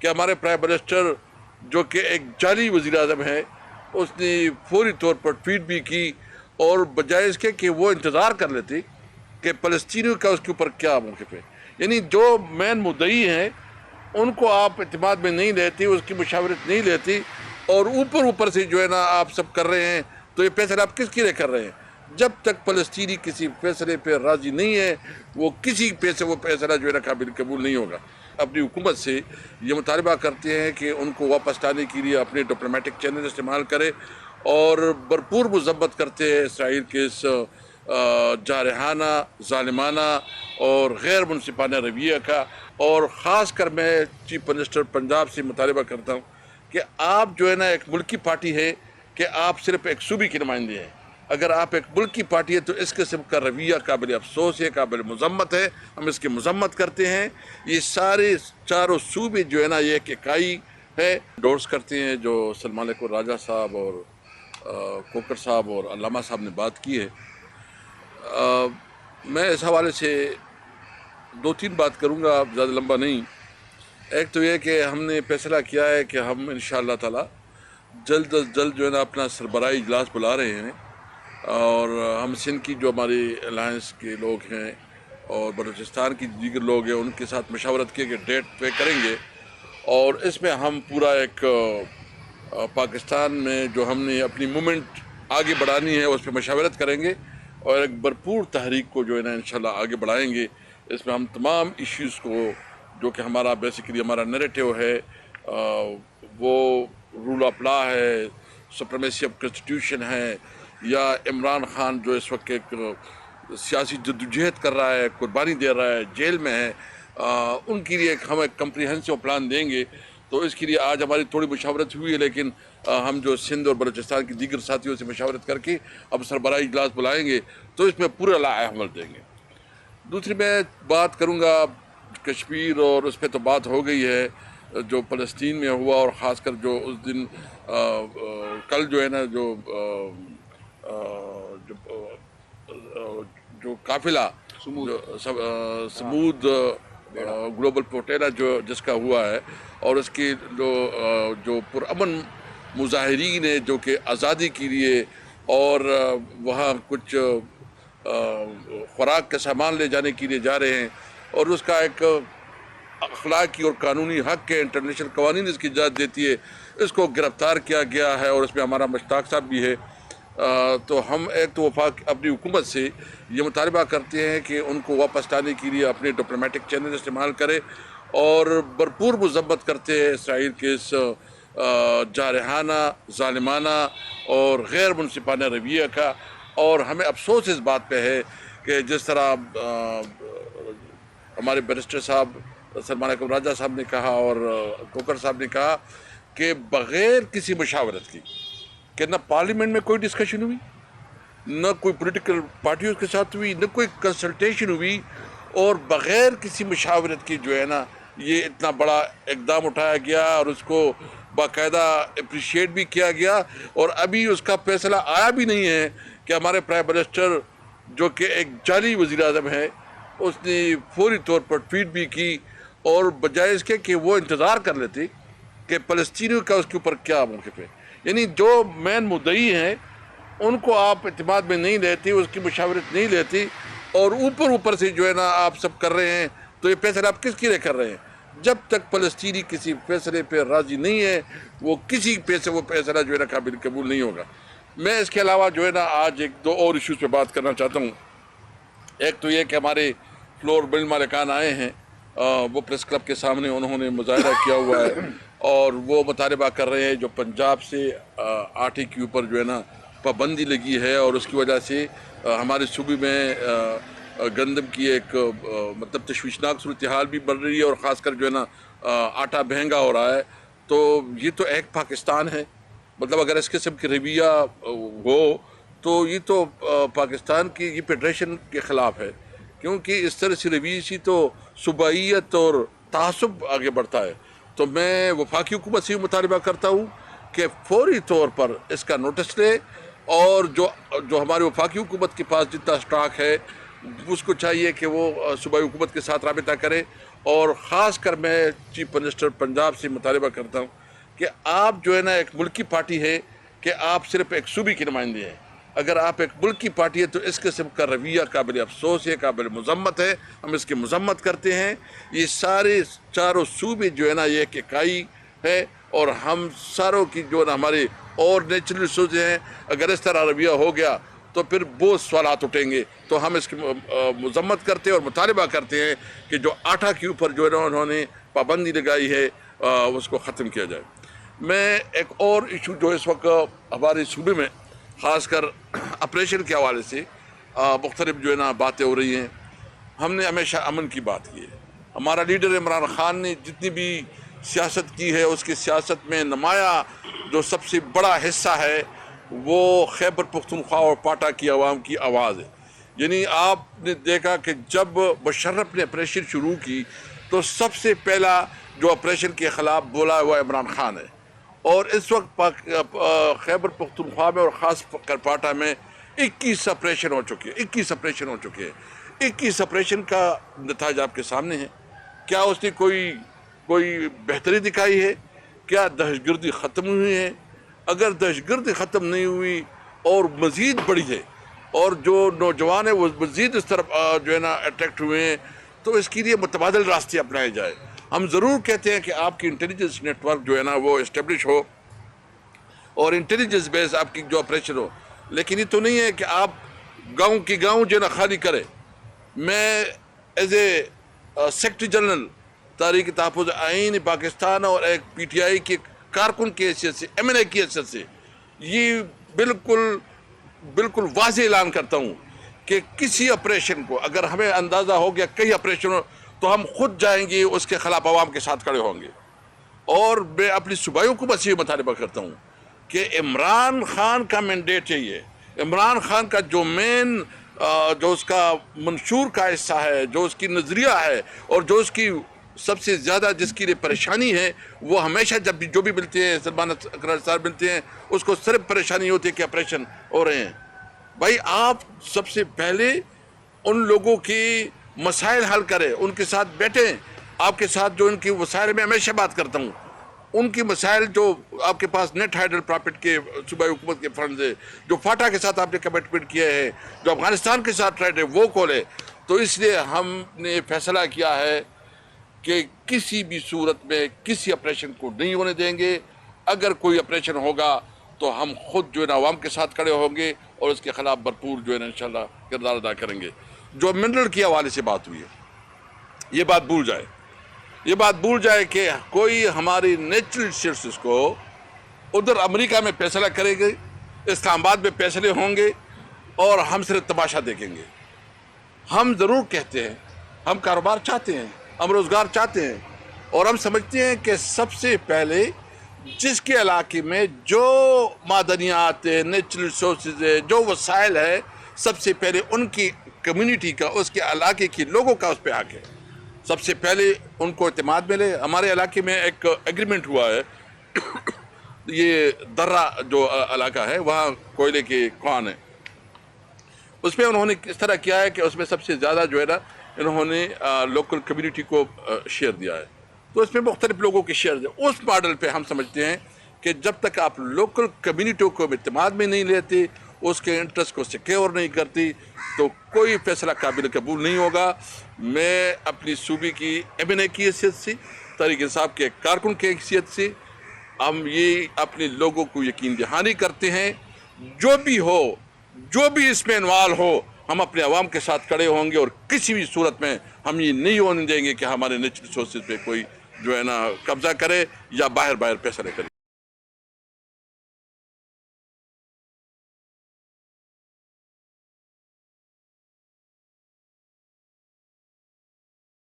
کہ ہمارے prime minister جو کہ ایک جعلی وزیر اعظم ہے اس نے فوری طور پر ٹویٹ بھی کی، اور بجائے اس کے کہ وہ انتظار کر لیتے کہ فلسطینیوں کا اس کے اوپر کیا موقف ہے، یعنی جو مین مدعی ہیں ان کو آپ اعتماد میں نہیں لیتے، اس کی مشاورت نہیں لیتی، اور اوپر سے جو ہے نا آپ سب کر رہے ہیں، تو یہ فیصلہ آپ کس کے لیے کر رہے ہیں؟ جب تک فلسطینی کسی فیصلے پہ راضی نہیں ہے وہ کسی پہ سے وہ فیصلہ جو ہے نا قابل قبول نہیں ہوگا۔ اپنی حکومت سے یہ مطالبہ کرتے ہیں کہ ان کو واپس لانے کے لیے اپنے ڈپلومیٹک چینل استعمال کرے، اور بھرپور مذمت کرتے ہیں اسرائیل کے اس جارحانہ، ظالمانہ اور غیر منصفانہ رویہ کا۔ اور خاص کر میں چیف منسٹر پنجاب سے مطالبہ کرتا ہوں کہ آپ جو ہے نا ایک ملکی پارٹی ہے کہ آپ صرف ایک صوبے کے نمائندے ہیں۔ اگر آپ ایک ملکی پارٹی ہے تو اس قسم کا رویہ قابل افسوس ہے، قابل مذمت ہے، ہم اس کی مذمت کرتے ہیں۔ یہ سارے چاروں صوبے جو ہے نا یہ ایک اکائی ہے، ڈورس کرتے ہیں جو سلمان اکبر راجہ صاحب اور کوکر صاحب اور علامہ صاحب نے بات کی ہے۔ میں اس حوالے سے دو تین بات کروں گا، زیادہ لمبا نہیں۔ ایک تو یہ کہ ہم نے فیصلہ کیا ہے کہ ہم انشاءاللہ تعالی جلد از جلد جو ہے نا اپنا سربراہی اجلاس بلا رہے ہیں، اور ہم سندھ کی جو ہماری الائنس کے لوگ ہیں اور بلوچستان کی دیگر لوگ ہیں ان کے ساتھ مشاورت کیے کہ ڈیٹ طے کریں گے، اور اس میں ہم پورا ایک پاکستان میں جو ہم نے اپنی موومنٹ آگے بڑھانی ہے اس پہ مشاورت کریں گے، اور ایک بھرپور تحریک کو جو ہے نا انشاءاللہ آگے بڑھائیں گے۔ اس میں ہم تمام ایشوز کو جو کہ ہمارا بیسیکلی ہمارا نیریٹو ہے، وہ رول آف لا ہے، سپریمیسی آف کنسٹیٹیوشن ہے، یا عمران خان جو اس وقت ایک سیاسی جدوجہد کر رہا ہے، قربانی دے رہا ہے، جیل میں ہے، ان کے لیے ہم ایک کمپریہنسو پلان دیں گے۔ تو اس کے لیے آج ہماری تھوڑی مشاورت ہوئی ہے، لیکن ہم جو سندھ اور بلوچستان کی دیگر ساتھیوں سے مشاورت کر کے اب سربراہی اجلاس بلائیں گے تو اس میں پورا لائحہ عمل دیں گے۔ دوسری میں بات کروں گا کشمیر، اور اس پہ تو بات ہو گئی ہے جو فلسطین میں ہوا، اور خاص کر جو اس دن کل جو ہے نا جو قافلہ سمود گلوبل پروٹیلا جس کا ہوا ہے، اور اس کی جو پرامن مظاہرین ہیں جو کہ آزادی کے لیے اور وہاں کچھ خوراک کا سامان لے جانے کے لیے جا رہے ہیں، اور اس کا ایک اخلاقی اور قانونی حق ہے، انٹرنیشنل قوانین اس کی اجازت دیتی ہے، اس کو گرفتار کیا گیا ہے، اور اس میں ہمارا مشتاق صاحب بھی ہے۔ تو ہم ایک تو وفاق اپنی حکومت سے یہ مطالبہ کرتے ہیں کہ ان کو واپس لانے کے لیے اپنے ڈپلومیٹک چینل استعمال کرے، اور بھرپور مذمت کرتے ہیں اسرائیل کے اس جارحانہ، ظالمانہ اور غیر منصفانہ رویہ کا۔ اور ہمیں افسوس اس بات پہ ہے کہ جس طرح ہمارے بیرسٹر صاحب سلمان اکبر راجہ صاحب نے کہا اور کوکر صاحب نے کہا کہ بغیر کسی مشاورت کی، کہ نہ پارلیمنٹ میں کوئی ڈسکشن ہوئی، نہ کوئی پولیٹیکل پارٹیوں کے ساتھ ہوئی، نہ کوئی کنسلٹیشن ہوئی، اور بغیر کسی مشاورت کی جو ہے نا یہ اتنا بڑا اقدام اٹھایا گیا، اور اس کو باقاعدہ اپریشیٹ بھی کیا گیا، اور ابھی اس کا فیصلہ آیا بھی نہیں ہے کہ ہمارے پرائم منسٹر جو کہ ایک جعلی وزیر اعظم ہے اس نے فوری طور پر ٹویٹ بھی کی، اور بجائے اس کے کہ وہ انتظار کر لیتے کہ فلسطینیوں کا اس کے اوپر کیا موقف ہے، یعنی جو مین مدعی ہیں ان کو آپ اعتماد میں نہیں لیتے، اس کی مشاورت نہیں لیتی، اور اوپر سے جو ہے نا آپ سب کر رہے ہیں، تو یہ فیصلہ آپ کس کے لیے کر رہے ہیں؟ جب تک فلسطینی کسی فیصلے پہ راضی نہیں ہے وہ کسی پہ سے وہ فیصلہ جو ہے نا قابل قبول نہیں ہوگا۔ میں اس کے علاوہ جو ہے نا آج ایک دو اور ایشوز پہ بات کرنا چاہتا ہوں۔ ایک تو یہ کہ ہمارے فلور بل مالکان آئے ہیں، وہ پریس کلب کے سامنے انہوں نے مظاہرہ کیا ہوا ہے، اور وہ مطالبہ کر رہے ہیں جو پنجاب سے آٹے کے اوپر جو ہے نا پابندی لگی ہے، اور اس کی وجہ سے ہمارے صوبے میں گندم کی ایک مطلب تشویشناک صورتحال بھی بڑھ رہی ہے، اور خاص کر جو ہے نا آٹا مہنگا ہو رہا ہے۔ تو یہ تو ایک پاکستان ہے، مطلب اگر اس قسم کی رویہ ہو تو یہ تو پاکستان کی یہ فیڈریشن کے خلاف ہے، کیونکہ اس طرح سے رویے سے تو صوبائیت اور تعصب آگے بڑھتا ہے۔ تو میں وفاقی حکومت سے مطالبہ کرتا ہوں کہ فوری طور پر اس کا نوٹس لے، اور جو ہماری وفاقی حکومت کے پاس جتنا اسٹاک ہے اس کو چاہیے کہ وہ صوبائی حکومت کے ساتھ رابطہ کرے، اور خاص کر میں چیف منسٹر پنجاب سے مطالبہ کرتا ہوں کہ آپ جو ہے نا ایک ملکی پارٹی ہے کہ آپ صرف ایک صوبے کے نمائندے ہیں. اگر آپ ایک ملکی پارٹی ہے تو اس قسم کا رویہ قابل افسوس ہے, قابل مذمت ہے. ہم اس کی مذمت کرتے ہیں. یہ سارے چاروں صوبے جو ہے نا یہ ایک اکائی ہے, اور ہم ساروں کی جو ہے نا ہمارے اور نیچرل ریسورسز ہیں. اگر اس طرح رویہ ہو گیا تو پھر بہت سوالات اٹھیں گے. تو ہم اس کی مذمت کرتے ہیں اور مطالبہ کرتے ہیں کہ جو آٹا کے اوپر جو ہے نا انہوں نے پابندی لگائی ہے اس کو ختم کیا جائے. میں ایک اور ایشو جو اس وقت ہمارے صوبے میں خاص کر آپریشن کے حوالے سے مختلف جو ہے نا باتیں ہو رہی ہیں. ہم نے ہمیشہ امن کی بات کی ہے. ہمارا لیڈر عمران خان نے جتنی بھی سیاست کی ہے اس کی سیاست میں نمایاں جو سب سے بڑا حصہ ہے وہ خیبر پختونخوا اور پاٹا کی عوام کی آواز ہے. یعنی آپ نے دیکھا کہ جب مشرف نے آپریشن شروع کی تو سب سے پہلا جو آپریشن کے خلاف بولا وہ عمران خان ہے. اور اس وقت خیبر پختونخوا میں اور خاص کر پاٹا میں 21 آپریشن ہو چکے ہیں. 21 آپریشن ہو چکے ہیں. 21 آپریشن کا نتائج آپ کے سامنے ہے. کیا اس نے کوئی بہتری دکھائی ہے؟ کیا دہشت گردی ختم ہوئی ہے؟ اگر دہشت گردی ختم نہیں ہوئی اور مزید بڑھی ہے اور جو نوجوان ہیں وہ مزید اس طرف جو ہے نا اٹریکٹ ہوئے ہیں تو اس کے لیے متبادل راستے اپنائے جائے. ہم ضرور کہتے ہیں کہ آپ کی انٹیلیجنس نیٹ ورک جو ہے نا وہ اسٹیبلش ہو اور انٹیلیجنس بیس آپ کی جو آپریشن ہو, لیکن یہ تو نہیں ہے کہ آپ گاؤں کی گاؤں جو ہے نا خالی کرے. میں ایز اے سیکرٹری جنرل تحریک تحفظ آئین پاکستان اور ایک پی ٹی آئی کے کارکن کی حیثیت سے, ایم این اے کی حیثیت سے یہ بالکل واضح اعلان کرتا ہوں کہ کسی آپریشن کو اگر ہمیں اندازہ ہو گیا کئی آپریشن ہو تو ہم خود جائیں گے, اس کے خلاف عوام کے ساتھ کھڑے ہوں گے. اور میں اپنی صوبائیوں کو بس یہ مطالبہ کرتا ہوں کہ عمران خان کا مینڈیٹ یہی ہے. عمران خان کا جو مین جو اس کا منشور کا حصہ ہے, جو اس کی نظریہ ہے اور جو اس کی سب سے زیادہ جس کی لیے پریشانی ہے وہ ہمیشہ جب بھی جو بھی ملتے ہیں سلمان اقرار صاحب ملتے ہیں اس کو صرف پریشانی ہوتی ہے کہ آپریشن ہو رہے ہیں. بھائی آپ سب سے پہلے ان لوگوں کی مسائل حل کریں, ان کے ساتھ بیٹھیں. آپ کے ساتھ جو ان کی وسائل میں ہمیشہ بات کرتا ہوں, ان کی مسائل جو آپ کے پاس نیٹ ہائیڈل پراپرٹی کے صوبائی حکومت کے فنڈز ہے, جو فاٹا کے ساتھ آپ نے کمٹمنٹ کیا ہے, جو افغانستان کے ساتھ ٹریڈ ہے وہ کھولے. تو اس لیے ہم نے فیصلہ کیا ہے کہ کسی بھی صورت میں کسی آپریشن کو نہیں ہونے دیں گے. اگر کوئی آپریشن ہوگا تو ہم خود جو ہے نا عوام کے ساتھ کھڑے ہوں گے اور اس کے خلاف بھرپور جو ہے نا انشاءاللہ کردار ادا کریں گے. جو منرل کے حوالے سے بات ہوئی ہے یہ بات بھول جائے کہ کوئی ہماری نیچرل ریسورسز کو ادھر امریکہ میں فیصلہ کرے گے, اسلام آباد میں فیصلے ہوں گے اور ہم صرف تماشا دیکھیں گے. ہم ضرور کہتے ہیں ہم کاروبار چاہتے ہیں, ہم روزگار چاہتے ہیں, اور ہم سمجھتے ہیں کہ سب سے پہلے جس کے علاقے میں جو معدنیات ہے, نیچرل ریسورسز ہے, جو وسائل ہے, سب سے پہلے ان کی کمیونٹی کا, اس کے علاقے کے لوگوں کا اس پہ حق ہے. سب سے پہلے ان کو اعتماد ملے. ہمارے علاقے میں ایک ایگریمنٹ ہوا ہے یہ درہ جو علاقہ ہے وہاں کوئلے کے کان ہے, اس میں انہوں نے اس طرح کیا ہے کہ اس میں سب سے زیادہ جو ہے نا انہوں نے لوکل کمیونٹی کو شیئر دیا ہے. تو اس میں مختلف لوگوں کے شیئر دیا. اس ماڈل پہ ہم سمجھتے ہیں کہ جب تک آپ لوکل کمیونٹیوں کو اعتماد میں نہیں لیتے, اس کے انٹرسٹ کو سیکیور نہیں کرتی, تو کوئی فیصلہ قابل قبول نہیں ہوگا. میں اپنی صوبے کی ایم این اے کی حیثیت سے, تحریک انصاف کے کارکن کی حیثیت سے ہم یہ اپنے لوگوں کو یقین دہانی کرتے ہیں جو بھی اس میں انوالو ہو ہم اپنے عوام کے ساتھ کھڑے ہوں گے, اور کسی بھی صورت میں ہم یہ نہیں ہونے دیں گے کہ ہمارے نیچرل ریسورسز پہ کوئی جو ہے نا قبضہ کرے یا باہر فیصلے کرے.